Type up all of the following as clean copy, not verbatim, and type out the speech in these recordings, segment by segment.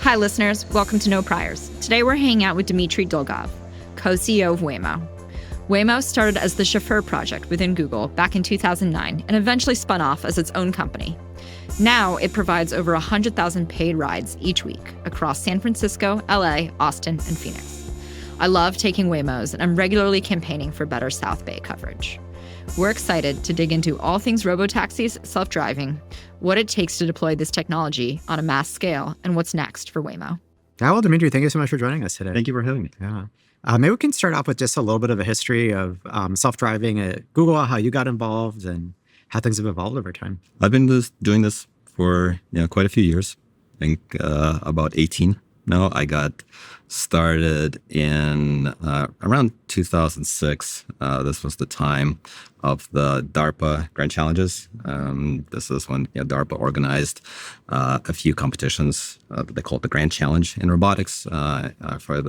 Hi, listeners. Welcome to No Priors. Today we're hanging out with Dmitri Dolgov, co-CEO of Waymo. Waymo started as the chauffeur project within Google back in 2009 and eventually spun off as its own company. Now it provides over 100,000 paid rides each week across San Francisco, LA, Austin, and Phoenix. I love taking Waymos, and I'm regularly campaigning for better South Bay coverage. We're excited to dig into all things robotaxis, self-driving, what it takes to deploy this technology on a mass scale, and what's next for Waymo. Well, Dmitri, thank you so much for joining us today. Thank you for having me. Yeah. Maybe we can start off with just a little bit of a history of self-driving at Google, how you got involved, and how things have evolved over time. I've been doing this for quite a few years. I think about 18 now. I got started in around 2006. This was the time of the DARPA Grand Challenges. This is when DARPA organized a few competitions that they called the Grand Challenge in robotics with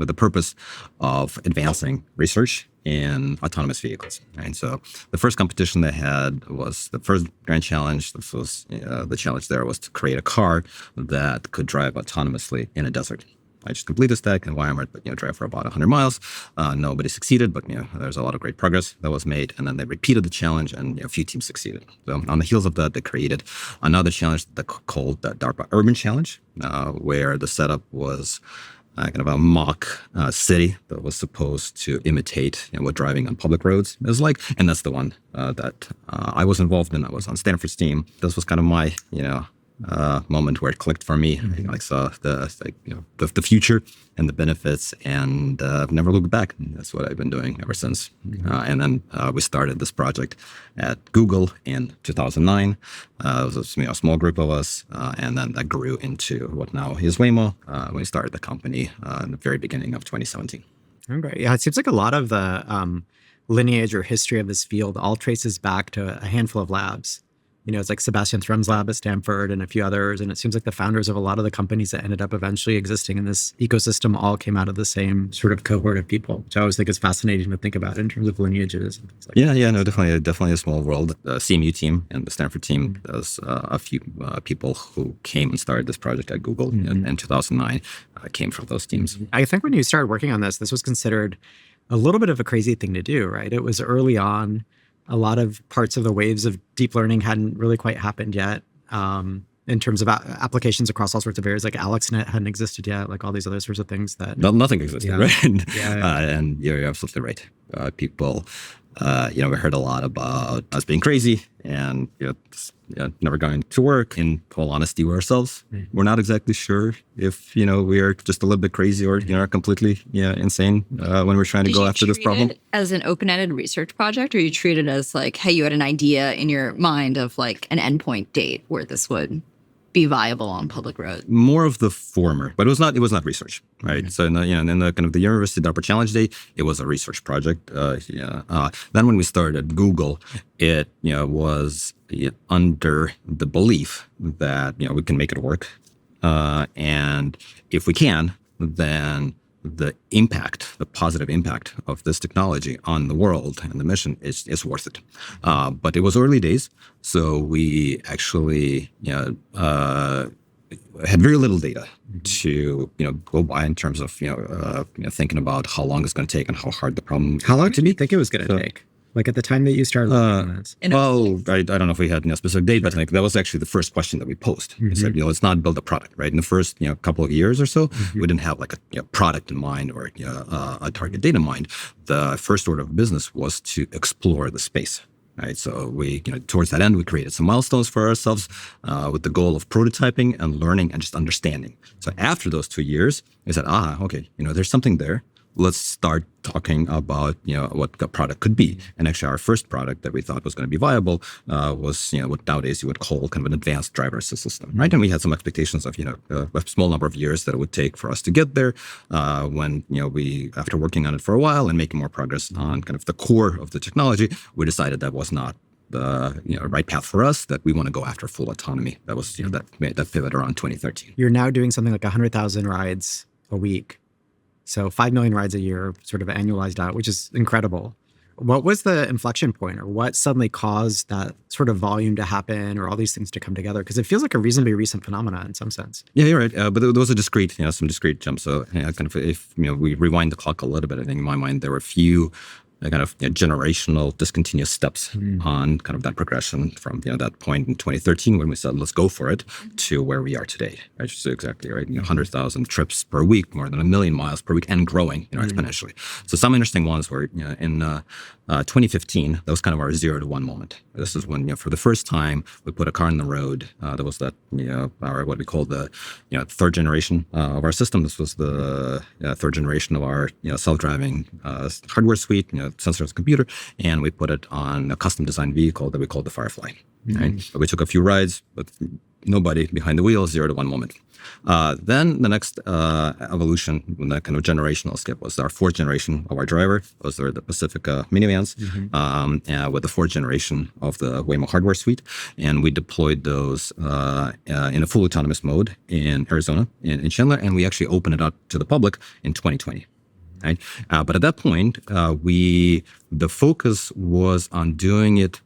the purpose of advancing research in autonomous vehicles. And so the first competition they had was the first Grand Challenge. This was the challenge there was to create a car that could drive autonomously in a desert. I just completed this tech environment, but drive for about 100 miles. Nobody succeeded, but there's a lot of great progress that was made. And then they repeated the challenge, and a few teams succeeded. So on the heels of that, they created another challenge called the DARPA Urban Challenge, where the setup was kind of a mock city that was supposed to imitate what driving on public roads is like. And that's the one that I was involved in. I was on Stanford's team. This was kind of my, moment where it clicked for me. I saw the future and the benefits, and I've never looked back. That's what I've been doing ever since. And then we started this project at Google in 2009. It was a small group of us, and then that grew into what now is Waymo. We started the company in the very beginning of 2017. Okay. Yeah, it seems like a lot of the lineage or history of this field all traces back to a handful of labs. It's like Sebastian Thrum's lab at Stanford and a few others. And it seems like the founders of a lot of the companies that ended up eventually existing in this ecosystem all came out of the same sort of cohort of people, which I always think is fascinating to think about in terms of lineages and things like that. Definitely a small world. The CMU team and the Stanford team, there's a few people who came and started this project at Google in 2009, came from those teams. I think when you started working on this was considered a little bit of a crazy thing to do, right? It was early on. A lot of parts of the waves of deep learning hadn't really quite happened yet in terms of applications across all sorts of areas. Like AlexNet hadn't existed yet, like all these other sorts of things that... Nothing existed, right? And you're absolutely right. People, we heard a lot about us being crazy and never going to work. In all honesty, we ourselves, we're not exactly sure if, we are just a little bit crazy or, completely insane when we're trying to go after this problem. It as an open-ended research project, or you treat it as like, hey, you had an idea in your mind of like an endpoint date where this would be viable on public roads? More of the former, but it was not research, right? Mm-hmm. So in the kind of the University DARPA Challenge Day, it was a research project. Then when we started at Google, it was under the belief that we can make it work, and if we can, then the positive impact of this technology on the world and the mission is worth it. But it was early days, so we actually had very little data to go by in terms of thinking about how long it's going to take and how hard the problem. How long did you think it was going to take? Like at the time that you started looking at this? Well, I don't know if we had a specific date, but that was actually the first question that we posed. We said, let's not build a product, right? In the first couple of years or so, we didn't have like a product in mind or a target date in mind. The first order of business was to explore the space. Right, so we, towards that end, we created some milestones for ourselves with the goal of prototyping and learning and just understanding. So after those 2 years, we said, okay, there's something there. Let's start talking about, what the product could be. And actually, our first product that we thought was going to be viable was, what nowadays you would call kind of an advanced driver assist system, right? And we had some expectations of, a small number of years that it would take for us to get there. When, we, after working on it for a while and making more progress on kind of the core of the technology, we decided that was not the right path for us, that we want to go after full autonomy. That was, that pivot around 2013. You're now doing something like 100,000 rides a week. So 5 million rides a year, sort of annualized out, which is incredible. what was the inflection point, or what suddenly caused that sort of volume to happen, or all these things to come together? Because it feels like a reasonably recent phenomenon in some sense. Yeah, you're right. But there was a discrete, some discrete jumps. So kind of if we rewind the clock a little bit, I think in my mind there were a few kind of generational discontinuous steps on kind of that progression from that point in 2013 when we said let's go for it to where we are today. Right? So exactly right. 100,000 trips per week, more than 1 million miles per week, and growing exponentially. So some interesting ones were in 2015. That was kind of our 0 to 1 moment. This is when for the first time we put a car on the road. There was that our what we call the third generation of our system. This was the third generation of our self-driving hardware suite. Sensors computer, and we put it on a custom designed vehicle that we called the Firefly. Right? So we took a few rides, but nobody behind the wheel, 0 to 1 moment. Then the next evolution, that kind of generational skip, was our fourth generation of our driver. Those are the Pacifica minivans with the fourth generation of the Waymo hardware suite. And we deployed those in a full autonomous mode in Arizona, in Chandler, and we actually opened it up to the public in 2020. Right? But at that point, the focus was on doing it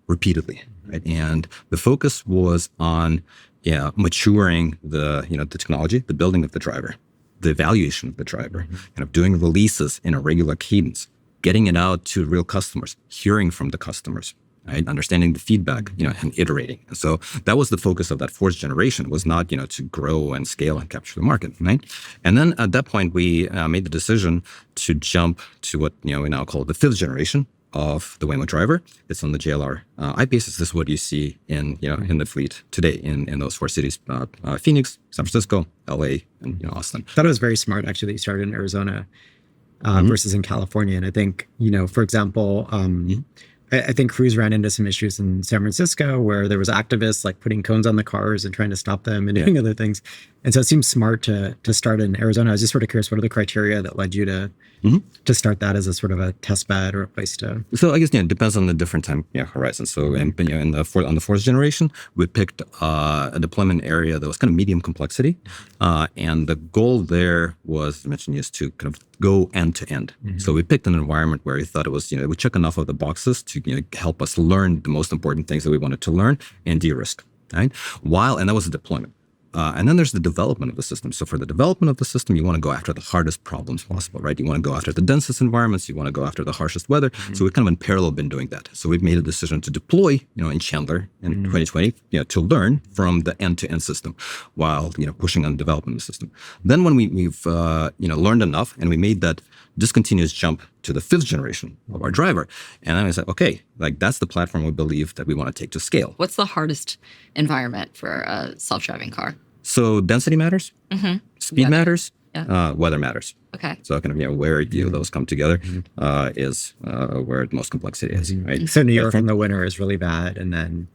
repeatedly, right? And the focus was on maturing the technology, the building of the driver, the evaluation of the driver, kind of doing releases in a regular cadence, getting it out to real customers, hearing from the customers. Right? Understanding the feedback, and iterating. And so that was the focus of that fourth generation, was not, to grow and scale and capture the market, right? And then at that point, we made the decision to jump to what, we now call the fifth generation of the Waymo driver. It's on the JLR eyepiece. This is what you see in the fleet today in those four cities: Phoenix, San Francisco, LA, and Austin. I thought it was very smart, actually, that you started in Arizona versus in California. And I think, for example, I think Cruise ran into some issues in San Francisco where there was activists like putting cones on the cars and trying to stop them and doing other things. And so it seems smart to start in Arizona. I was just sort of curious, what are the criteria that led you to start that as a sort of a test bed or a place to? So I guess it depends on the different time horizon. So on the fourth generation, we picked a deployment area that was kind of medium complexity, and the goal there was, I mentioned, is to kind of go end to end. So we picked an environment where we thought it was, we check enough of the boxes to help us learn the most important things that we wanted to learn and de-risk. Right? And that was the deployment. And then there's the development of the system. So for the development of the system, you want to go after the hardest problems possible, right? You want to go after the densest environments. You want to go after the harshest weather. So we've kind of in parallel been doing that. So we've made a decision to deploy, in Chandler in 2020, to learn from the end-to-end system while, pushing on the development of the system. Then when we've learned enough and we made that discontinuous jump to the fifth generation of our driver, and then I said, okay, that's the platform we believe that we want to take to scale. What's the hardest environment for a self-driving car? So density matters, speed matters, weather matters. Okay. So kind of where those come together is where the most complexity is. Right? So New York in the winter is really bad, and then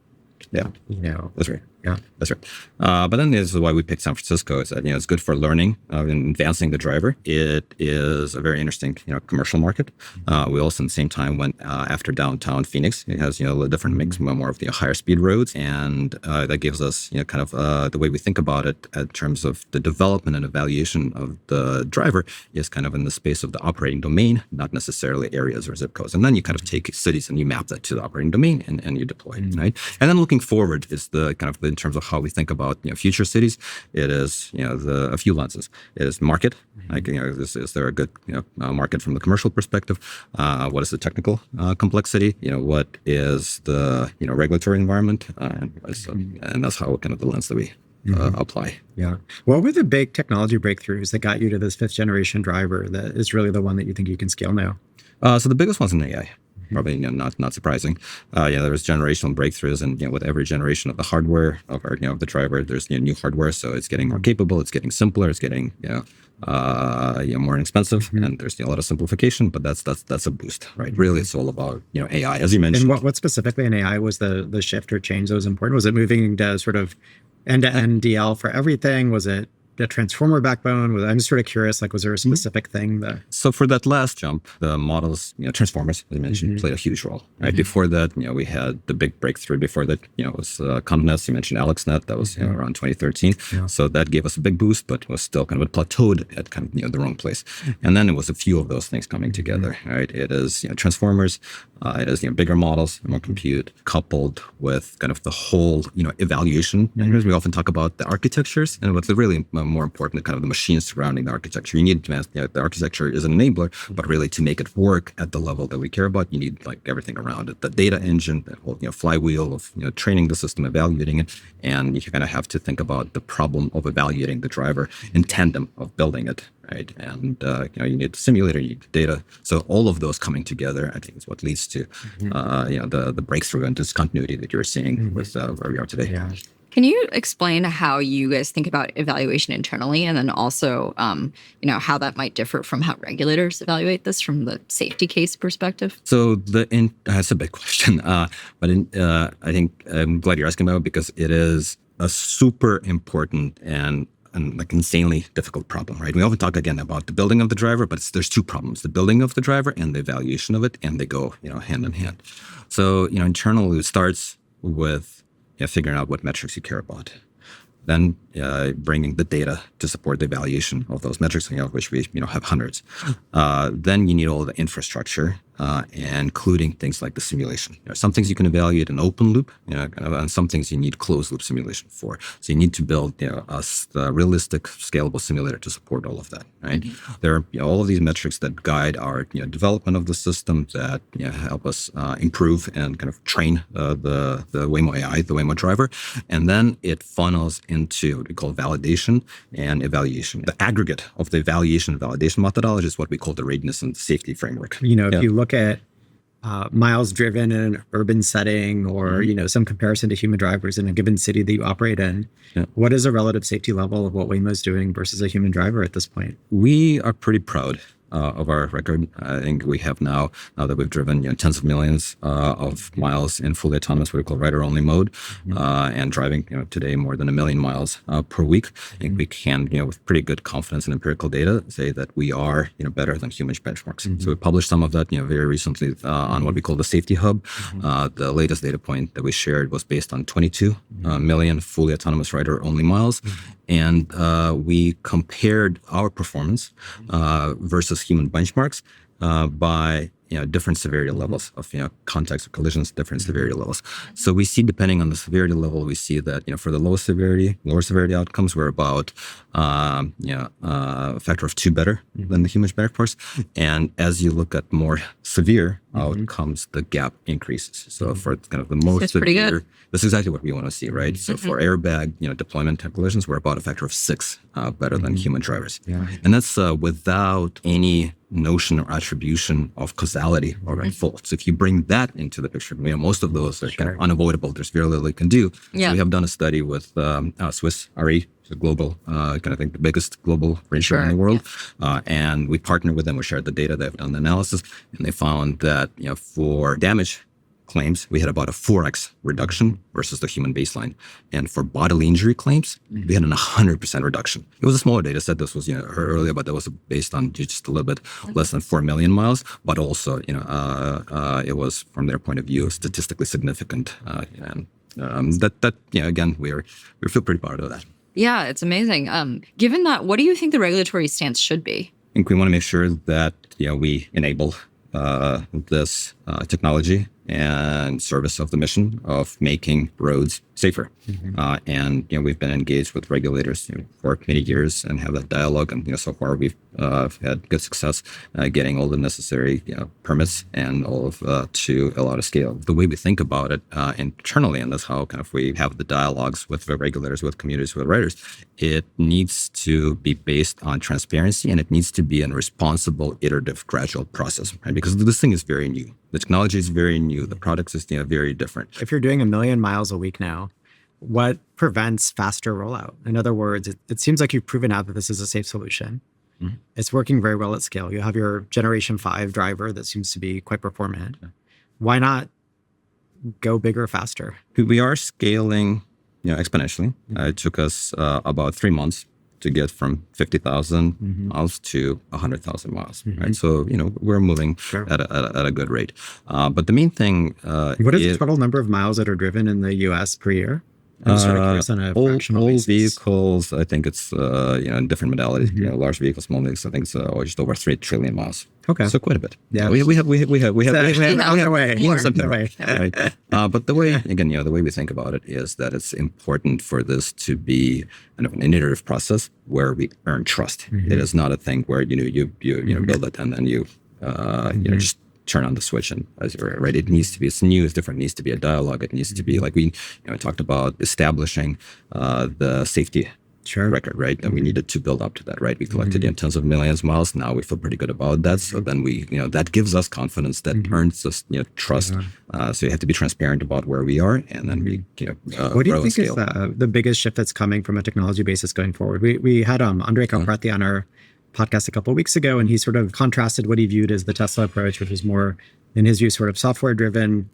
that's right. Yeah, that's right. But then this is why we picked San Francisco. Is that it's good for learning and advancing the driver. It is a very interesting commercial market. We also at the same time went after downtown Phoenix. It has a different mix, more of the higher speed roads, and that gives us kind of the way we think about it in terms of the development and evaluation of the driver is kind of in the space of the operating domain, not necessarily areas or zip codes. And then you kind of take cities and you map that to the operating domain and you deploy it, right? And then looking forward is the kind of in terms of how we think about future cities, it is a few lenses. It is market, like is there a good market from the commercial perspective? What is the technical complexity? What is the regulatory environment? And that's how kind of the lens that we apply. Yeah. What were the big technology breakthroughs that got you to this fifth generation driver that is really the one that you think you can scale now? So the biggest one's in AI. Probably not surprising. There was generational breakthroughs, and with every generation of the hardware of our of the driver, there's new hardware, so it's getting more capable, it's getting simpler, it's getting more inexpensive, and there's a lot of simplification. But that's a boost, right? Really, it's all about AI, as you mentioned. And what specifically in AI was the shift or change that was important? Was it moving to sort of end-to-end DL for everything? Was it a transformer backbone? I'm just sort of curious, like, was there a specific thing that... So for that last jump, the models, transformers, as I mentioned, played a huge role. Right before that, we had the big breakthrough. Before that, it was ConvNet. You mentioned AlexNet. That was around 2013. Yeah. So that gave us a big boost, but was still kind of plateaued at kind of the wrong place. And then it was a few of those things coming together. Right, it is transformers. It is bigger models, more compute, coupled with kind of the whole evaluation. And we often talk about the architectures, and what's really more important, kind of the machines surrounding the architecture. You need the architecture is an enabler, but really to make it work at the level that we care about, you need like everything around it. The data engine, the whole flywheel of training the system, evaluating it, and you kind of have to think about the problem of evaluating the driver in tandem of building it. Right, and you need the simulator, you need the data. So all of those coming together, I think, is what leads to the breakthrough and discontinuity that you're seeing with where we are today. Yeah. Can you explain how you guys think about evaluation internally, and then also, how that might differ from how regulators evaluate this from the safety case perspective? So that's a big question, but I think I'm glad you're asking about it because it is a super important and like insanely difficult problem, right? We often talk again about the building of the driver, but there's two problems: the building of the driver and the evaluation of it, and they go, hand in hand. So, internally it starts with figuring out what metrics you care about. Then bringing the data to support the evaluation of those metrics, which we have hundreds. Then you need all the infrastructure, including things like the simulation. Some things you can evaluate in open loop, and some things you need closed loop simulation for. So you need to build a realistic, scalable simulator to support all of that. Right? There are all of these metrics that guide our development of the system, that help us improve and kind of train the Waymo AI, the Waymo driver, and then it funnels into what we call validation and evaluation. The aggregate of the evaluation and validation methodology is what we call the readiness and safety framework. If you look at miles driven in an urban setting, or some comparison to human drivers in a given city that you operate in, what is a relative safety level of what Waymo's doing versus a human driver at this point? We are pretty proud of our record. I think we have now that we've driven tens of millions of miles in fully autonomous, what we call rider-only mode, and driving today more than 1 million miles per week. I think we can, with pretty good confidence and empirical data, say that we are better than human benchmarks. So we published some of that very recently on what we call the Safety Hub. The latest data point that we shared was based on 22 million fully autonomous rider-only miles. And we compared our performance versus human benchmarks by different severity levels of contacts or collisions, different severity levels. So we see, depending on the severity level, we see that for the lower severity outcomes, we're about a factor of 2 better than the human benchmarks. And as you look at more severe outcomes, the gap increases. So for kind of the most severe, that's exactly what we want to see, right? So for airbag, deployment type collisions, we're about a factor of 6 better than human drivers. And that's without any notion or attribution of causality or fault. So if you bring that into the picture, most of those are kind of unavoidable. There's very little you can do. So we have done a study with Swiss RE, the global, kind of think the biggest global reinsurer in the world. And we partnered with them. We shared the data. They've done the analysis, and they found that for damage claims, we had about a 4x reduction versus the human baseline. And for bodily injury claims, we had an 100% reduction. It was a smaller data set. This was earlier, but that was based on just a little bit less than 4 million miles. But also, it was, from their point of view, statistically significant. And again, we feel pretty proud of that. Yeah, it's amazing. Given that, what do you think the regulatory stance should be? I think we want to make sure that we enable this technology and service of the mission of making roads safer. And we've been engaged with regulators for many years and have that dialogue. And so far we've had good success getting all the necessary permits and all of to allow to scale. The way we think about it internally, and that's how kind of we have the dialogues with the regulators, with communities, with riders, it needs to be based on transparency, and it needs to be a responsible, iterative, gradual process, right? Because this thing is very new. The technology is very new. The product is very different. If you're doing 1 million miles a week now, what prevents faster rollout? In other words, it seems like you've proven out that this is a safe solution. It's working very well at scale. You have your Generation 5 driver that seems to be quite performant. Why not go bigger, faster? We are scaling exponentially. It took us about 3 months to get from 50,000 miles to 100,000 miles, right? So, we're moving at a good rate. But the main thing what is the total number of miles that are driven in the U.S. per year? I'm just sort of curious on a fractional all basis. vehicles, I think it's in different modalities. Large vehicles, small vehicles, I think it's just over 3 trillion miles. Okay, so quite a bit. Yeah, we have something, way. Right? But the way, again, the way we think about it is that it's important for this to be kind of an iterative process where we earn trust. It is not a thing where you build it and then you just turn on the switch and as you're right. It needs to be, it's new, it's different. It needs to be a dialogue. It needs to be like we talked about establishing the safety record, right? And we needed to build up to that, right? We collected tens of millions of miles. Now we feel pretty good about that. So then we, that gives us confidence that earns us, trust. So you have to be transparent about where we are, and then we, what do you think is the biggest shift that's coming from a technology basis going forward? We had Andrej Karpathy on our podcast a couple of weeks ago, and he sort of contrasted what he viewed as the Tesla approach, which was more, in his view, sort of software driven,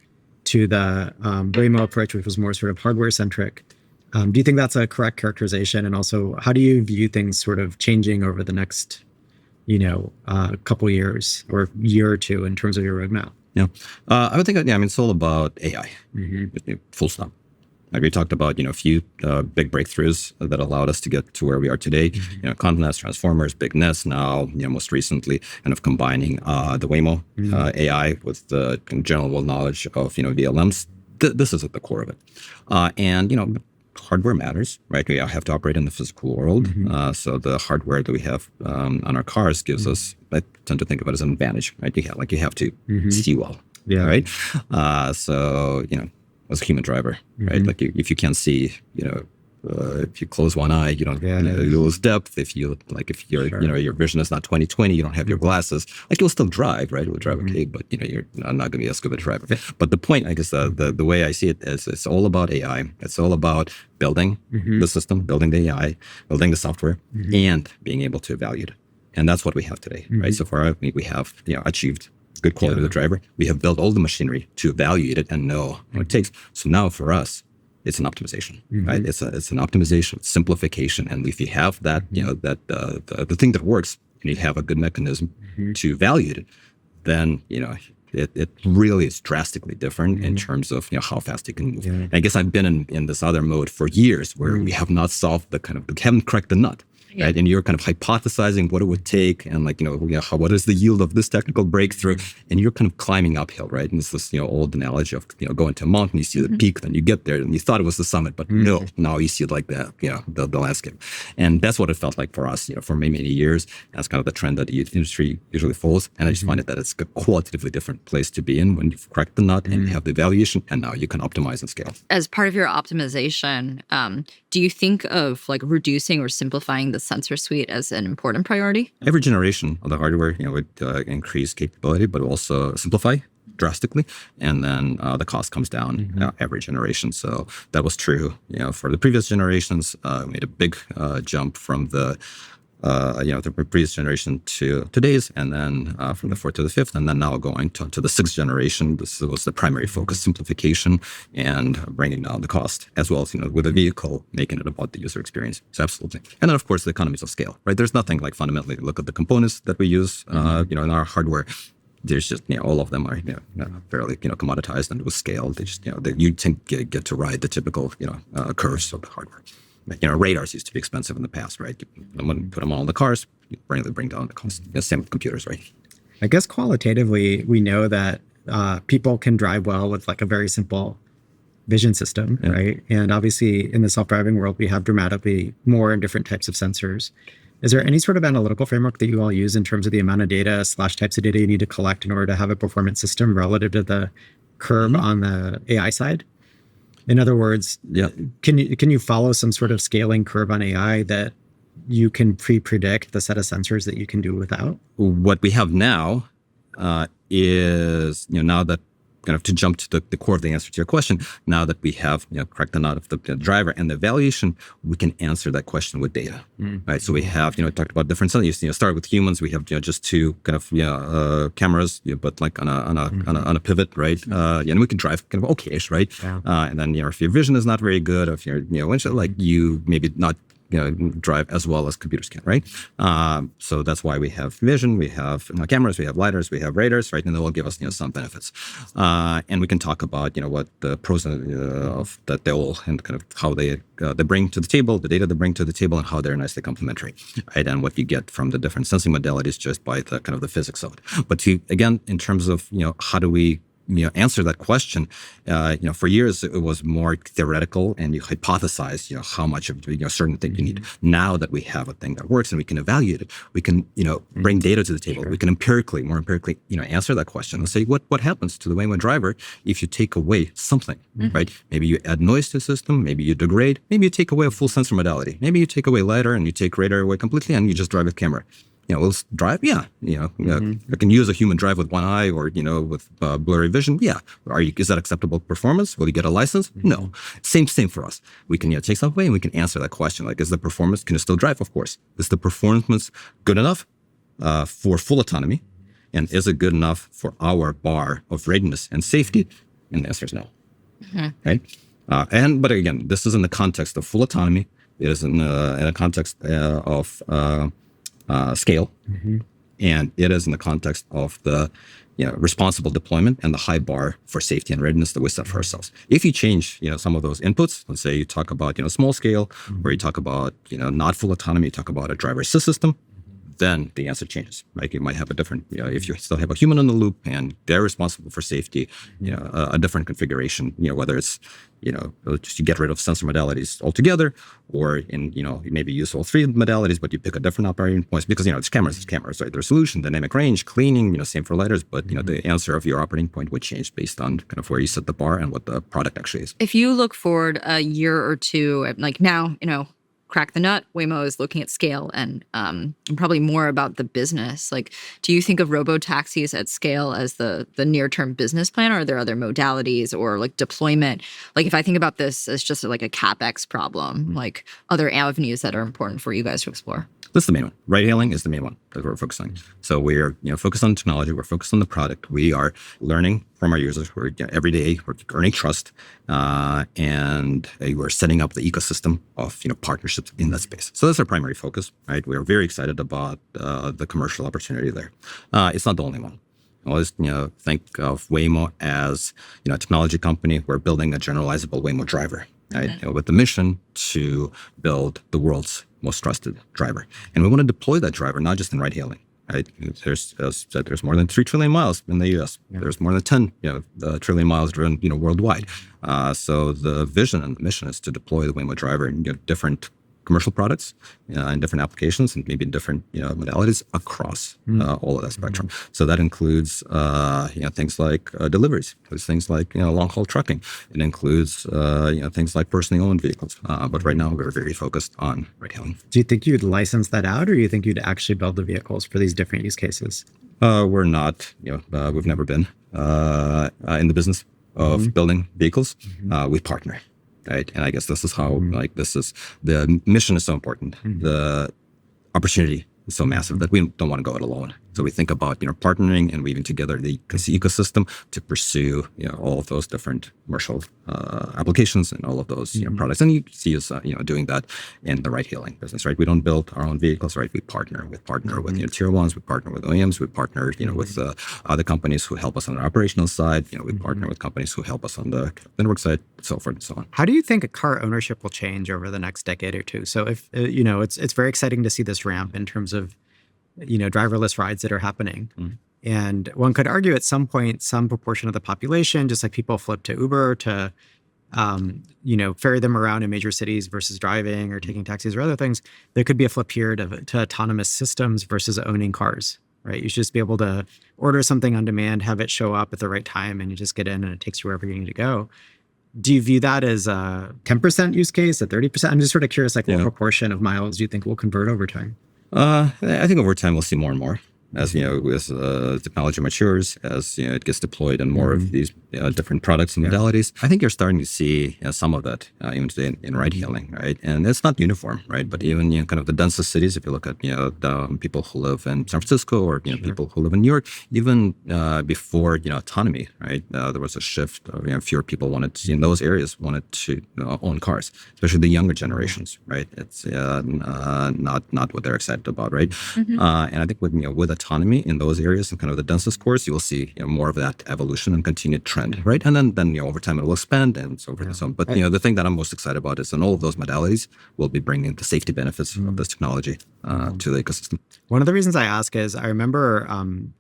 to the Waymo approach, which was more sort of hardware centric. Do you think that's a correct characterization? And also, how do you view things sort of changing over the next, couple years or year or two in terms of your roadmap? Yeah, I would think, it's all about AI, full stop. Like we talked about, a few big breakthroughs that allowed us to get to where we are today. Content transformers, big nets. Now, most recently, kind of combining the Waymo AI with the general knowledge of VLMs. This is at the core of it, and hardware matters, right? We have to operate in the physical world, so the hardware that we have on our cars gives us. I tend to think of it as an advantage, right? You have to see well, right? So as a human driver, right? Like if you can't see, if you close one eye, you don't you lose depth. If your your vision is not 20/20, you don't have your glasses. Like you'll still drive, right? You'll drive okay, but you're not going to be a scuba driver. But the point, I guess, the way I see it is, it's all about AI. It's all about building the system, building the AI, building the software, and being able to evaluate it. And that's what we have today, right? So far, we have achieved good quality of the driver. We have built all the machinery to evaluate it and know what it takes. So now for us, it's an optimization, right? It's an optimization, simplification. And if you have that, the thing that works, and you have a good mechanism to evaluate it, then, it really is drastically different in terms of, how fast you can move. And I guess I've been in this other mode for years where we have not solved we haven't cracked the nut. Right? And you're kind of hypothesizing what it would take and what is the yield of this technical breakthrough, and you're kind of climbing uphill, right? And it's this old analogy of going to a mountain, you see the peak, then you get there and you thought it was the summit, but no, now you see like the landscape. And that's what it felt like for us, for many years. That's kind of the trend that the industry usually follows. And I just find that it's a qualitatively different place to be in when you've cracked the nut and you have the evaluation, and now you can optimize and scale. As part of your optimization, do you think of reducing or simplifying the sensor suite as an important priority? Every generation of the hardware, would increase capability, but also simplify drastically, and then the cost comes down every generation. So that was true, for the previous generations. We made a big jump from the previous generation to today's, and then from the fourth to the fifth, and then now going to the sixth generation. This was the primary focus: simplification and bringing down the cost, as well as with a vehicle, making it about the user experience. So absolutely, and then of course the economies of scale. Right? There's nothing like fundamentally look at the components that we use, in our hardware. There's just all of them are fairly commoditized, and with scale, they just you get to ride the typical curves of the hardware. Radars used to be expensive in the past, right? You put them all in the cars, you bring down the cost. Same with computers, right? I guess qualitatively, we know that people can drive well with a very simple vision system, right? And obviously, in the self-driving world, we have dramatically more and different types of sensors. Is there any sort of analytical framework that you all use in terms of the amount of data / types of data you need to collect in order to have a performance system relative to the curve on the AI side? In other words, can you follow some sort of scaling curve on AI that you can pre-predict the set of sensors that you can do without? What we have now is, now that kind of to jump to the core of the answer to your question, now that we have cracked the nut of the driver and the evaluation, we can answer that question with data, right? So we have talked about different sensors. Start with humans. We have just two kind of cameras, but on a pivot, right? And we can drive kind of okay-ish, right? And then if your vision is not very good, if you're you maybe not drive as well as computers can, right? So that's why we have vision, we have cameras, we have lidars, we have radars, right? And they will give us some benefits. And we can talk about what the pros of that they all and kind of how they bring to the table, the data they bring to the table, and how they're nicely complementary, right? And what you get from the different sensing modalities just by the kind of the physics of it. But again, in terms of how do we answer that question, for years it was more theoretical, and you hypothesize, how much of certain thing you need. Now that we have a thing that works and we can evaluate it, we can, bring data to the table. Sure. We can more empirically, answer that question and say what happens to the Waymo driver if you take away something, right? Maybe you add noise to the system, maybe you degrade, maybe you take away a full sensor modality, maybe you take away lidar and you take radar away completely, and you just drive with camera. We'll drive. Yeah. I can use a human drive with one eye or, with blurry vision. Yeah. Is that acceptable performance? Will you get a license? No. Same for us. We can take something away and we can answer that question. Like, is the performance, can you still drive? Of course. Is the performance good enough for full autonomy? And is it good enough for our bar of readiness and safety? And the answer is no. Right. But again, this is in the context of full autonomy. It is in a context of scale, and it is in the context of the responsible deployment and the high bar for safety and readiness that we set for ourselves. If you change some of those inputs, let's say you talk about small scale, or you talk about not full autonomy, you talk about a driver assist system, then the answer changes. Right? You might have a different, if you still have a human in the loop and they're responsible for safety, a different configuration. Whether it's just you get rid of sensor modalities altogether, or you maybe use all three modalities, but you pick a different operating points because it's cameras, right? The resolution, dynamic range, cleaning, same for lidars, but the answer of your operating point would change based on kind of where you set the bar and what the product actually is. If you look forward a year or two, like now, crack the nut, Waymo is looking at scale and probably more about the business. Like, do you think of robo-taxis at scale as the near-term business plan, or are there other modalities or like deployment? Like, if I think about this as just like a CapEx problem, like other avenues that are important for you guys to explore? This is the main one. Ride-hailing is the main one that we're focusing on. So we're focused on technology. We're focused on the product. We are learning from our users. We're every day we're earning trust, and we're setting up the ecosystem of partnerships in that space. So that's our primary focus. Right? We're very excited about the commercial opportunity there. It's not the only one. Always think of Waymo as a technology company. We're building a generalizable Waymo driver. Right? With the mission to build the world's most trusted driver. And we want to deploy that driver, not just in ride-hailing. Right? There's more than 3 trillion miles in the U.S. Yeah. There's more than 10 trillion miles driven worldwide. So the vision and the mission is to deploy the Waymo driver and get different commercial products and different applications and maybe different modalities across all of that spectrum. So that includes things like deliveries. There's things like long haul trucking. It includes things like personally owned vehicles. But right now we're very focused on ride-hailing. Do you think you'd license that out, or do you think you'd actually build the vehicles for these different use cases? We're not. We've never been in the business of building vehicles. We partner. Right. And I guess this is how, the mission is so important. The opportunity is so massive that we don't want to go it alone. So we think about, partnering and weaving together the ecosystem to pursue, all of those different commercial applications and all of those products. And you see us, doing that in the ride-hailing business, right? We don't build our own vehicles, right? We partner with tier ones, we partner with OEMs, we partner, with other companies who help us on the operational side. We partner with companies who help us on the network side, so forth and so on. How do you think car ownership will change over the next decade or two? So if, it's very exciting to see this ramp in terms of driverless rides that are happening. And one could argue at some point, some proportion of the population, just like people flip to Uber to, ferry them around in major cities versus driving or taking taxis or other things, there could be a flip here to autonomous systems versus owning cars, right? You should just be able to order something on demand, have it show up at the right time, and you just get in and it takes you wherever you need to go. Do you view that as a 10% use case, a 30%? I'm just sort of curious, what proportion of miles do you think will convert over time? I think over time we'll see more and more. as as technology matures, as it gets deployed in more of these different products and modalities. I think you're starting to see some of that even today in ride hailing, right? And it's not uniform, right? But even kind of the densest cities, if you look at the people who live in San Francisco or people who live in New York, even before autonomy, right? There was a shift of fewer people in those areas wanted to own cars, especially the younger generations, right? It's not what they're excited about, right? And I think with autonomy in those areas and kind of the densest cores, you will see more of that evolution and continued trend, right? And then over time it will expand and so forth and so on. But the thing that I'm most excited about is in all of those modalities, we'll be bringing the safety benefits of this technology to the ecosystem. One of the reasons I ask is I remember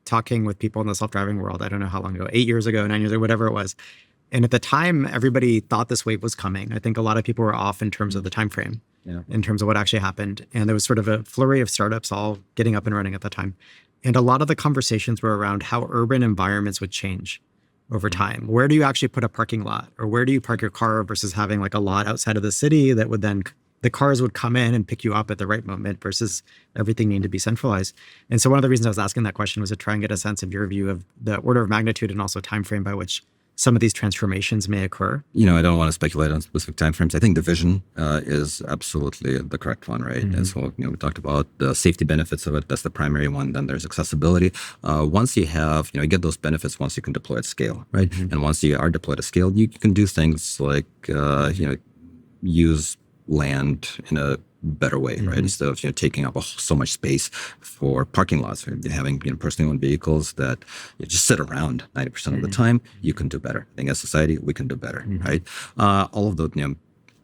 talking with people in the self-driving world, I don't know how long ago, 8 years ago, 9 years ago, whatever it was. And at the time, everybody thought this wave was coming. I think a lot of people were off in terms of the time frame, in terms of what actually happened. And there was sort of a flurry of startups all getting up and running at the time. And a lot of the conversations were around how urban environments would change over time. Where do you actually put a parking lot? Or where do you park your car versus having like a lot outside of the city that would then, the cars would come in and pick you up at the right moment versus everything needing to be centralized. And so one of the reasons I was asking that question was to try and get a sense of your view of the order of magnitude and also time frame by which some of these transformations may occur. I don't want to speculate on specific timeframes. I think the vision is absolutely the correct one, right? And so, we talked about the safety benefits of it. That's the primary one. Then there's accessibility. Once you have, you get those benefits once you can deploy at scale, right? And once you are deployed at scale, you can do things like, use land in a better way, right? Instead of taking up so much space for parking lots, right? Having personally owned vehicles that just sit around 90% of the time, you can do better. I think as a society, we can do better, right? All of those,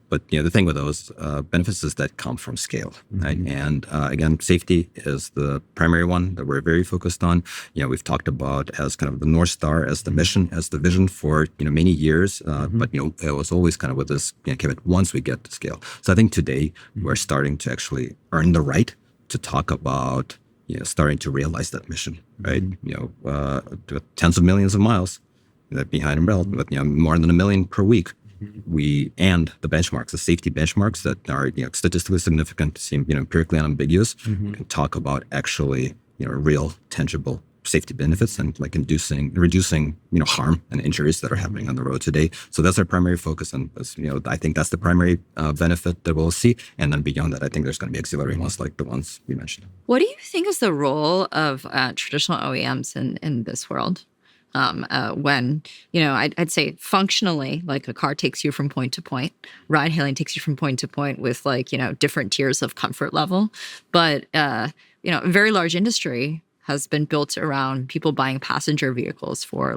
but the thing with those benefits is that come from scale, right? And again, safety is the primary one that we're very focused on. We've talked about as kind of the North Star, as the mission, as the vision for many years. But it was always kind of with this caveat once we get to scale. So I think today we're starting to actually earn the right to talk about starting to realize that mission, right? Tens of millions of miles behind a belt, with more than 1 million per week. And the benchmarks, the safety benchmarks that are statistically significant, seem empirically unambiguous, we can talk about actually real tangible safety benefits and like reducing harm and injuries that are happening on the road today. So that's our primary focus, and I think that's the primary benefit that we'll see. And then beyond that, I think there's going to be auxiliary ones like the ones we mentioned. What do you think is the role of traditional OEMs in this world? When, I'd say functionally, like a car takes you from point to point, ride hailing takes you from point to point with different tiers of comfort level. But, a very large industry has been built around people buying passenger vehicles for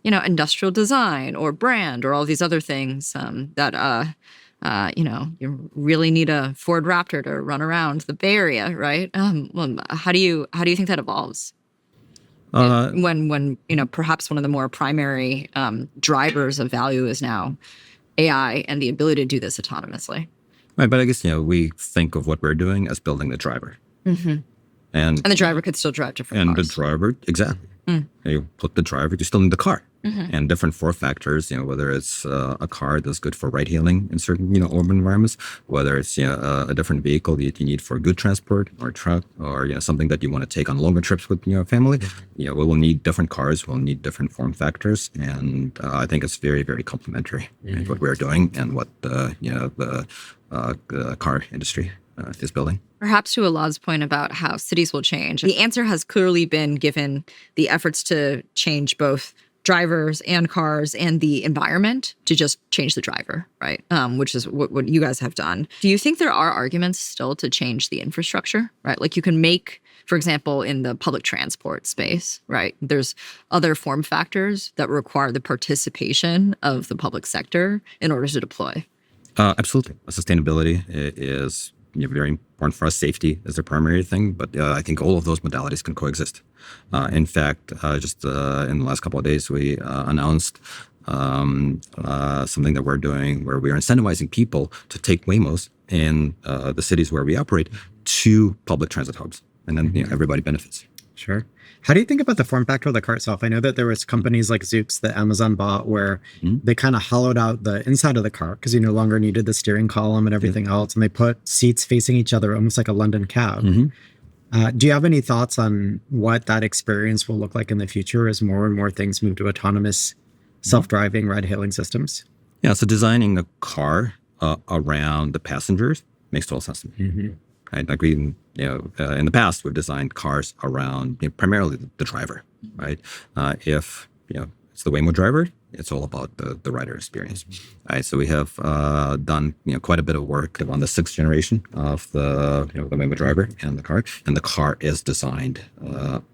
industrial design or brand or all these other things that, you really need a Ford Raptor to run around the Bay Area, right? How do you think that evolves? When perhaps one of the more primary drivers of value is now AI and the ability to do this autonomously. Right, but I guess we think of what we're doing as building the driver, and the driver could still drive different cars. And the driver, exactly. You put the driver, you still need the car. And different form factors, whether it's a car that's good for ride hailing in certain, urban environments, whether it's a different vehicle that you need for good transport or a truck or, something that you want to take on longer trips with your family, we will need different cars, we'll need different form factors. And I think it's very, very complementary in what we're doing and what the car industry is building. Perhaps to Elad's point about how cities will change, the answer has clearly been given the efforts to change both drivers and cars and the environment to just change the driver, right? Which is what you guys have done. Do you think there are arguments still to change the infrastructure, right? Like you can make, for example, in the public transport space, right? There's other form factors that require the participation of the public sector in order to deploy. Absolutely. Sustainability is very important for us. Safety is the primary thing, but I think all of those modalities can coexist. In fact, just in the last couple of days, we announced something that we're doing where we are incentivizing people to take Waymos in the cities where we operate to public transit hubs, and then everybody benefits. Sure. How do you think about the form factor of the car itself? I know that there was companies like Zoox that Amazon bought where they kind of hollowed out the inside of the car because you no longer needed the steering column and everything else. And they put seats facing each other, almost like a London cab. Do you have any thoughts on what that experience will look like in the future as more and more things move to autonomous, self-driving ride-hailing systems? Yeah, so designing a car around the passengers makes total sense to me. Mm-hmm. Right? Like we, in the past, we've designed cars around primarily the driver. Right? If it's the Waymo driver, it's all about the rider experience. Right? So we have done quite a bit of work on the 6th generation of the the Waymo driver and the car is designed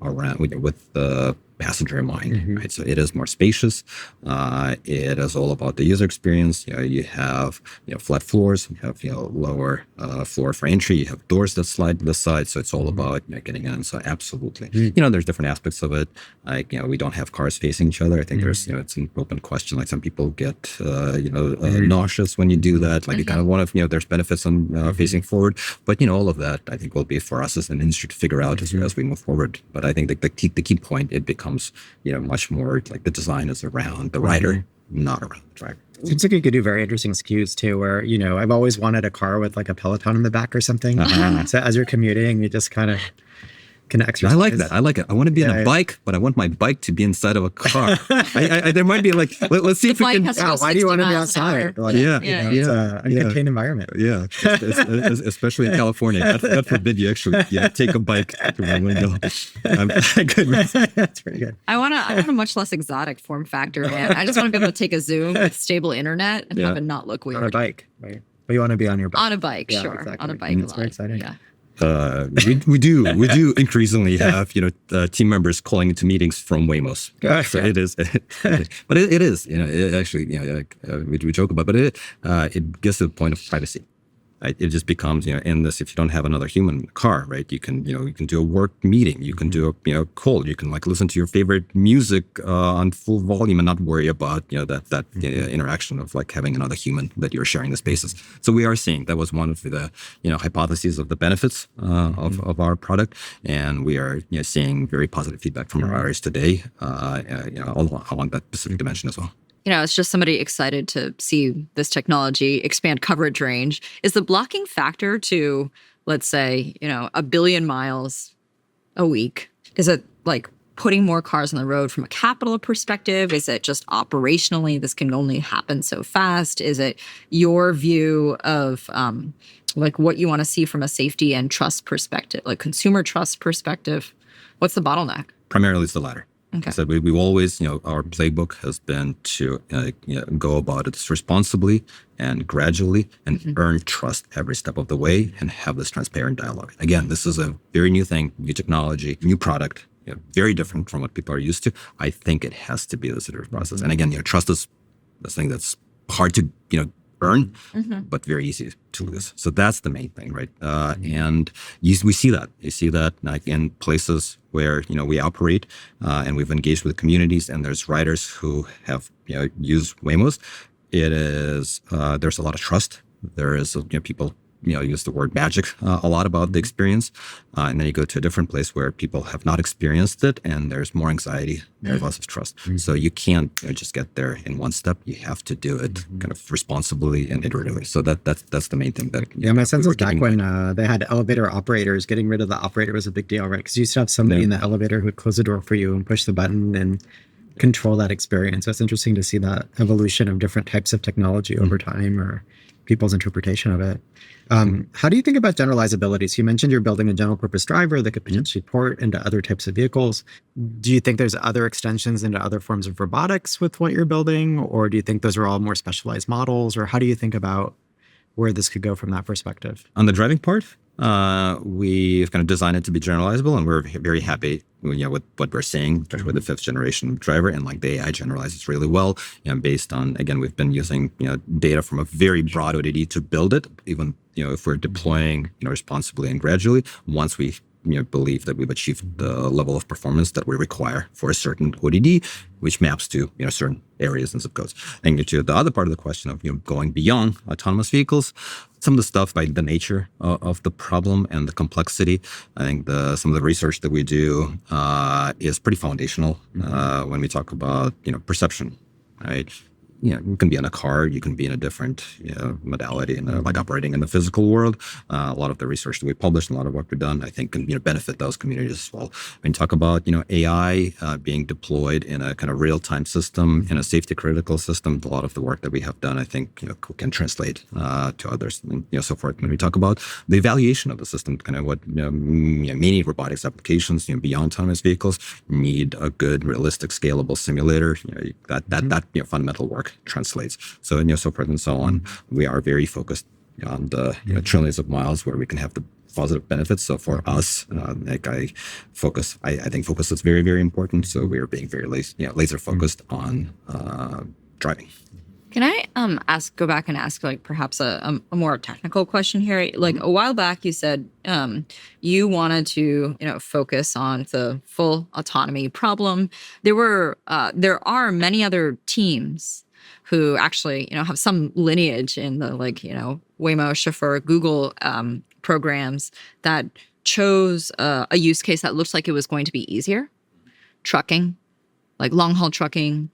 around with the passenger in mind. Mm-hmm. Right? So it is more spacious. It is all about the user experience. You have flat floors. You have lower floor for entry. You have doors that slide to the side. So it's all about getting in. So absolutely, there's different aspects of it. Like we don't have cars facing each other. I think there's it's an open question. Like some people get nauseous when you do that. Like you kind of want to there's benefits on facing forward. But all of that I think will be for us as an industry to figure out as we move forward. But I think the key point it becomes much more like the design is around the rider, not around the driver. Seems like you could do very interesting SKUs too, where, I've always wanted a car with like a Peloton in the back or something. So as you're commuting, you just kind of can exercise. I like that. I like it. I want to be on a bike, but I want my bike to be inside of a car. There might be like, let's see if we can. Why do you want to be outside? Like, it's a contained environment. Yeah, especially in California. God forbid you actually take a bike to my window. That's pretty good. I want a much less exotic form factor, man. I just want to be able to take a Zoom with stable internet and have it not look weird. On a bike, right? But you want to be on your bike. On a bike, sure. Exactly. On a bike. It's very exciting. Yeah. We do increasingly have team members calling into meetings from Waymos. So it is, but it is it actually we joke about, but it gets to the point of privacy. Right? It just becomes in this, if you don't have another human in the car, right? You can do a work meeting, you can do a call, you can like listen to your favorite music on full volume and not worry about that interaction of like having another human that you're sharing the spaces. So we are seeing that was one of the hypotheses of the benefits of our product, and we are seeing very positive feedback from our riders today along that specific dimension as well. It's just somebody excited to see this technology expand coverage range. Is the blocking factor to, let's say, 1 billion miles a week? Is it like putting more cars on the road from a capital perspective? Is it just operationally this can only happen so fast? Is it your view of like what you want to see from a safety and trust perspective, like consumer trust perspective? What's the bottleneck? Primarily it's the latter. Okay. So we always, our playbook has been to go about it responsibly and gradually and earn trust every step of the way and have this transparent dialogue. Again, this is a very new thing, new technology, new product, very different from what people are used to. I think it has to be this iterative process. And again, trust is this thing that's hard to, earn, but very easy to lose. So that's the main thing, right? And we see that. You see that like in places where we operate, and we've engaged with communities, and there's riders who have used Waymos. It is there's a lot of trust. There is people use the word magic a lot about the experience, and then you go to a different place where people have not experienced it, and there's more anxiety, there's less of trust. So you can't just get there in one step. You have to do it kind of responsibly and iteratively. So that's the main thing. My sense was back when they had elevator operators, getting rid of the operator was a big deal, right? Because you used to have somebody in the elevator who would close the door for you and push the button and control that experience. So it's interesting to see that evolution of different types of technology over time, or people's interpretation of it. How do you think about generalizability? So you mentioned you're building a general purpose driver that could potentially port into other types of vehicles. Do you think there's other extensions into other forms of robotics with what you're building? Or do you think those are all more specialized models? Or how do you think about where this could go from that perspective? On the driving part, we've kind of designed it to be generalizable, and we're very happy with what we're seeing, especially with the 5th generation driver, and like the AI generalizes really well, based on, again, we've been using data from a very broad ODD to build it, even if we're deploying responsibly and gradually, once we believe that we've achieved the level of performance that we require for a certain ODD, which maps to certain areas and zip codes. And to the other part of the question of going beyond autonomous vehicles, some of the stuff by the nature of the problem and the complexity, I think some of the research that we do is pretty foundational when we talk about perception, right? you can be in a car, you can be in a different modality, like operating in the physical world. A lot of the research that we published, a lot of work we've done, I think can benefit those communities as well. When you talk about AI being deployed in a kind of real-time system, in a safety-critical system, a lot of the work that we have done, I think can translate to others, and so forth. When we talk about the evaluation of the system, kind of what many robotics applications beyond autonomous vehicles need a good, realistic, scalable simulator. That fundamental work translates. So so forth and so on. We are very focused on the trillions of miles where we can have the positive benefits. So for us, I think focus is very, very important. So we are being very laser focused on driving. Can I go back and ask like perhaps a more technical question here? Like a while back, you said you wanted to focus on the full autonomy problem. There are many other teams who actually have some lineage in the Waymo, Chauffeur, Google programs that chose a use case that looks like it was going to be easier. Trucking, like long haul trucking,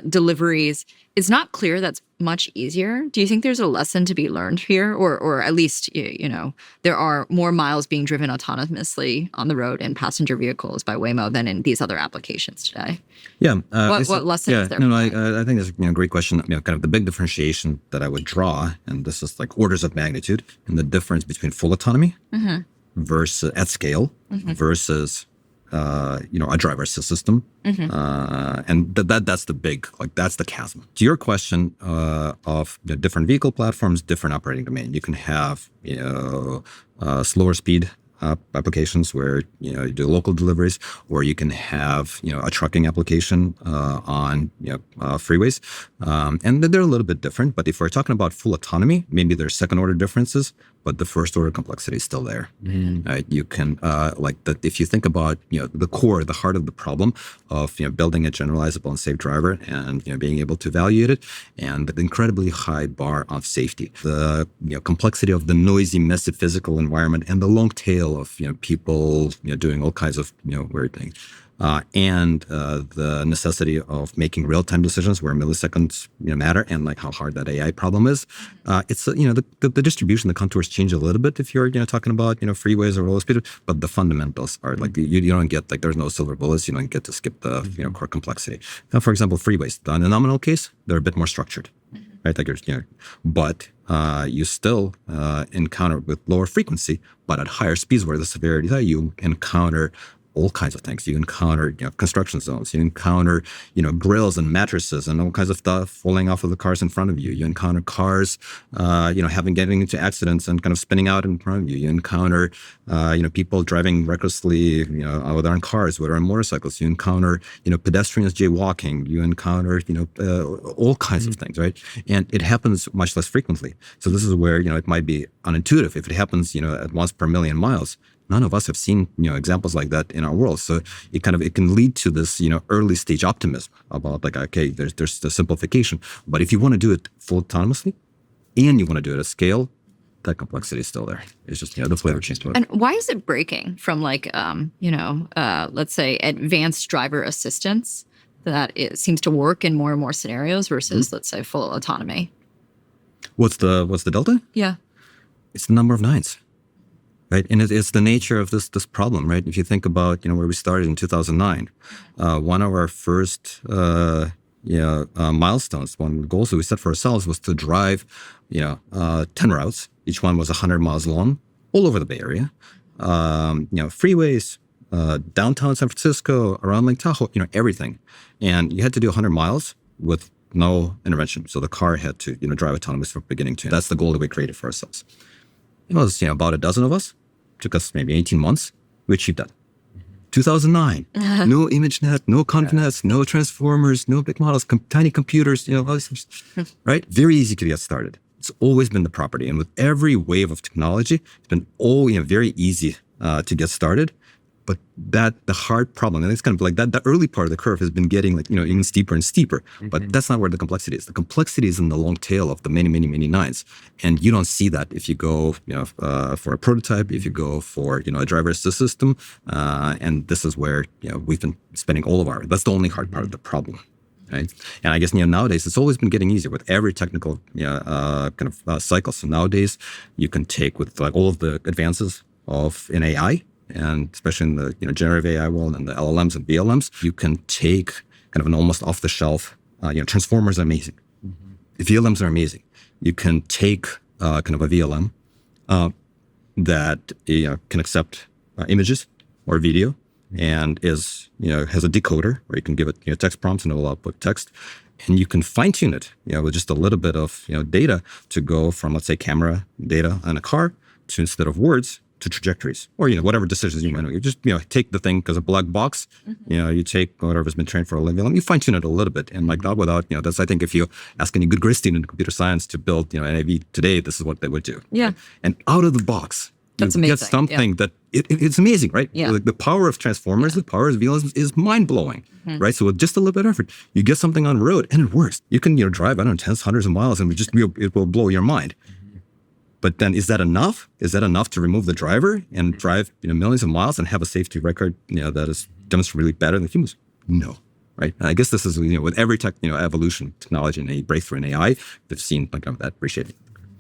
deliveries. It's not clear that's much easier. Do you think there's a lesson to be learned here? Or at least, there are more miles being driven autonomously on the road in passenger vehicles by Waymo than in these other applications today? Yeah. What lesson is there? I think that's a great question. Kind of the big differentiation that I would draw, and this is like orders of magnitude, and the difference between full autonomy versus at scale versus a driver assist system. And that's the big, that's the chasm. To your question of different vehicle platforms, different operating domain, you can have, slower speed applications where, you do local deliveries, or you can have, a trucking application on, freeways. And they're a little bit different, but if we're talking about full autonomy, maybe there's second order differences, but the first order complexity is still there. You can, if you think about, the core, the heart of the problem of, building a generalizable and safe driver and, being able to evaluate it, and the incredibly high bar of safety, the, complexity of the noisy, messy physical environment, and the long tail of, people, doing all kinds of, weird things. And the necessity of making real-time decisions where milliseconds matter, and like how hard that AI problem is. It's the distribution, the contours change a little bit if you're talking about freeways or roller speed, but the fundamentals are like you don't get there's no silver bullets. You don't get to skip the core complexity. Now, for example, freeways, in the nominal case, they're a bit more structured, right? But you still encounter with lower frequency, but at higher speeds where the severity is high, you encounter all kinds of things. You encounter, construction zones. You encounter, grills and mattresses and all kinds of stuff falling off of the cars in front of you. You encounter cars, getting into accidents and kind of spinning out in front of you. You encounter, people driving recklessly, with their own cars, with their own motorcycles. You encounter, pedestrians jaywalking. You encounter, all kinds of things, right? And it happens much less frequently. So this is where, it might be unintuitive. If it happens, at once per million miles, none of us have seen, examples like that in our world. So it can lead to this, early stage optimism about okay, there's the simplification. But if you want to do it full autonomously and you want to do it at scale, that complexity is still there. It's just, the flavor changed. And why is it breaking from let's say advanced driver assistance that it seems to work in more and more scenarios versus, let's say, full autonomy? What's the delta? Yeah. It's the number of nines. Right, and it's the nature of this problem, right? If you think about where we started in 2009, one of our first milestones, one of the goals that we set for ourselves was to drive 10 routes. Each one was 100 miles long, all over the Bay Area. Freeways, downtown San Francisco, around Lake Tahoe, everything. And you had to do 100 miles with no intervention. So the car had to drive autonomous from beginning to end. That's the goal that we created for ourselves. It was about a dozen of us. Took us maybe 18 months. We achieved that. 2009, no ImageNet, no ConfNets, no transformers, no big models, tiny computers, all these things, right? Very easy to get started. It's always been the property. And with every wave of technology, it's been very easy to get started. But the hard problem, and it's kind of like that, the early part of the curve has been getting even steeper and steeper. But that's not where the complexity is. The complexity is in the long tail of the many, many, many nines. And you don't see that if you go, for a prototype, if you go for, a driver assist system. And this is where, we've been spending all of that's the only hard part of the problem. right? And I guess nowadays it's always been getting easier with every technical cycle. So nowadays you can take with like all of the advances of in AI, and especially in the generative AI world and the LLMs and VLMs, you can take kind of an almost off the shelf. Transformers are amazing. VLMs are amazing. You can take kind of a VLM that can accept images or video, and is has a decoder where you can give it text prompts and it will output text, and you can fine tune it with just a little bit of data to go from, let's say, camera data on a car to, instead of words, to trajectories, or whatever decisions you want to. You just take the thing because a black box. You take whatever's been trained for a living, you fine tune it a little bit, and like that without that's, I think, if you ask any good grade student in computer science to build NAV today, this is what they would do. Yeah, and out of the box, that's you amazing. get something that it's amazing, right? Yeah. Like the power of transformers, the power of VLMs is mind blowing, right? So with just a little bit of effort, you get something on the road, and it works. You can drive, I don't know, tens, hundreds of miles, and it will blow your mind. But then, is that enough? Is that enough to remove the driver and drive millions of miles and have a safety record that is demonstrably better than humans? No, right? And I guess this is with every evolution, technology, and a breakthrough in AI, they've seen like that reshaping.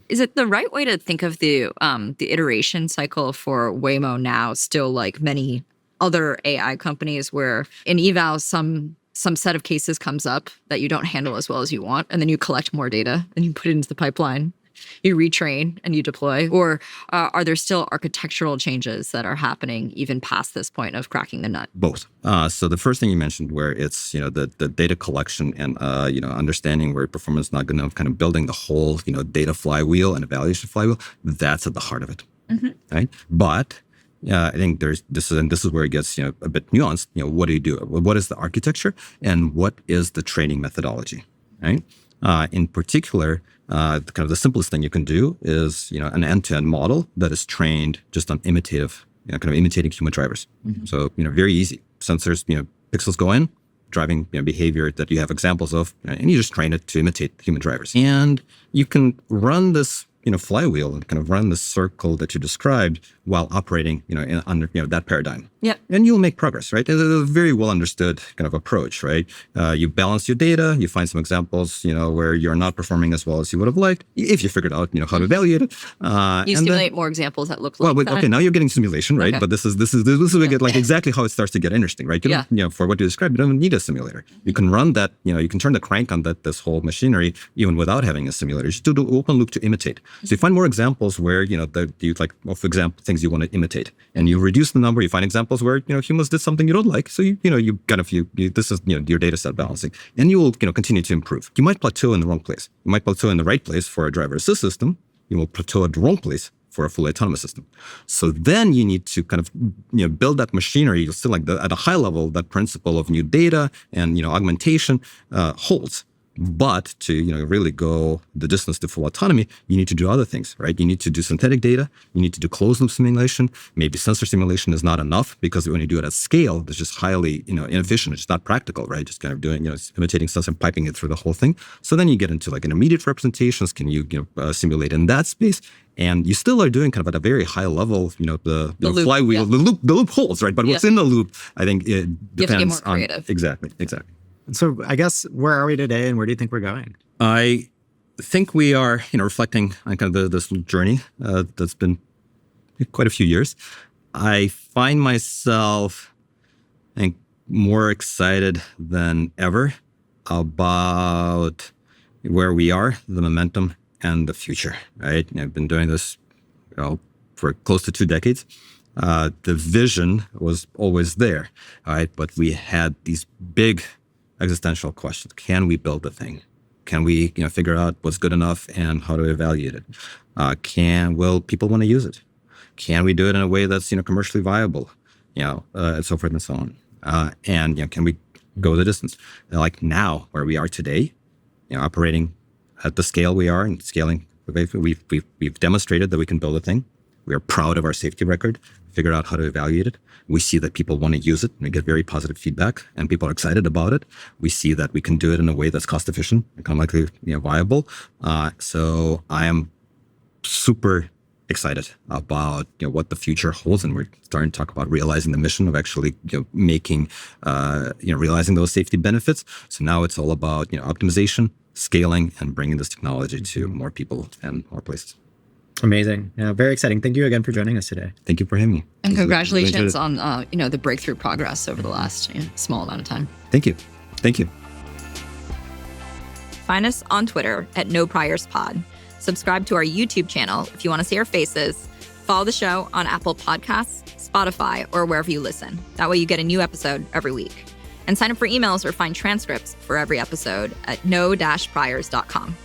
Is it the right way to think of the iteration cycle for Waymo now? Still, like many other AI companies, where in eval some set of cases comes up that you don't handle as well as you want, and then you collect more data and you put it into the pipeline. You retrain and you deploy? Or are there still architectural changes that are happening even past this point of cracking the nut? Both. So the first thing you mentioned, where it's the data collection and understanding where performance is not good enough, kind of building the whole data flywheel and evaluation flywheel, that's at the heart of it, right? But I think this is where it gets a bit nuanced. What do you do? What is the architecture, and what is the training methodology, right? In particular, kind of the simplest thing you can do is an end-to-end model that is trained just on imitative, kind of imitating human drivers. So very easy. Sensors, pixels go in, driving behavior that you have examples of, and you just train it to imitate human drivers. And you can run this flywheel and kind of run the circle that you described while operating, under that paradigm. Yeah. And you'll make progress, right? It's a very well understood kind of approach, right? You balance your data, you find some examples, where you're not performing as well as you would have liked, if you figured out, how to evaluate it. You stimulate more examples that look like that. Okay, now you're getting simulation, right? Okay. But this is we get like exactly how it starts to get interesting, right? You don't, for what you described, you don't need a simulator. You can run that, you can turn the crank on this whole machinery even without having a simulator. You just do open loop to imitate. So you find more examples where, for example, things you want to imitate, and you reduce the number. You find examples where, humans did something you don't like. So this is, your data set balancing, and you will, continue to improve. You might plateau in the wrong place. You might plateau in the right place for a driver assist system. You will plateau at the wrong place for a fully autonomous system. So then you need to kind of, build that machinery. You'll still at a high level, that principle of new data and, augmentation holds. But to really go the distance to full autonomy, you need to do other things, right? You need to do synthetic data. You need to do closed loop simulation. Maybe sensor simulation is not enough, because when you do it at scale, it's just highly inefficient. It's not practical, right? Just kind of doing imitating sensor, piping it through the whole thing. So then you get into like intermediate representations. Can you simulate in that space? And you still are doing kind of at a very high level, the loop, flywheel, the loop holds, right? But what's in the loop, I think it depends you have to get more creative. Exactly. So I guess, where are we today, and where do you think we're going? I think we are, reflecting on kind of this journey that's been quite a few years. I find myself, I think, more excited than ever about where we are, the momentum, and the future, right? I've been doing this for close to 2 decades. The vision was always there, all right? But we had these big existential questions. Can we build the thing? Can we, figure out what's good enough and how to evaluate it? Will people want to use it? Can we do it in a way that's, commercially viable? And so forth and so on. And can we go the distance? Like now, where we are today, operating at the scale we are and scaling, we've demonstrated that we can build a thing. We are proud of our safety record, figured out how to evaluate it. We see that people want to use it, and we get very positive feedback, and people are excited about it. We see that we can do it in a way that's cost efficient, economically viable. So I am super excited about what the future holds, and we're starting to talk about realizing the mission of actually making realizing those safety benefits. So now it's all about optimization, scaling, and bringing this technology to more people and more places. Amazing. Yeah, very exciting. Thank you again for joining us today. Thank you for having me. And congratulations on the breakthrough progress over the last small amount of time. Thank you. Thank you. Find us on Twitter at NoPriorsPod. Subscribe to our YouTube channel if you want to see our faces. Follow the show on Apple Podcasts, Spotify, or wherever you listen. That way you get a new episode every week. And sign up for emails or find transcripts for every episode at no-priors.com.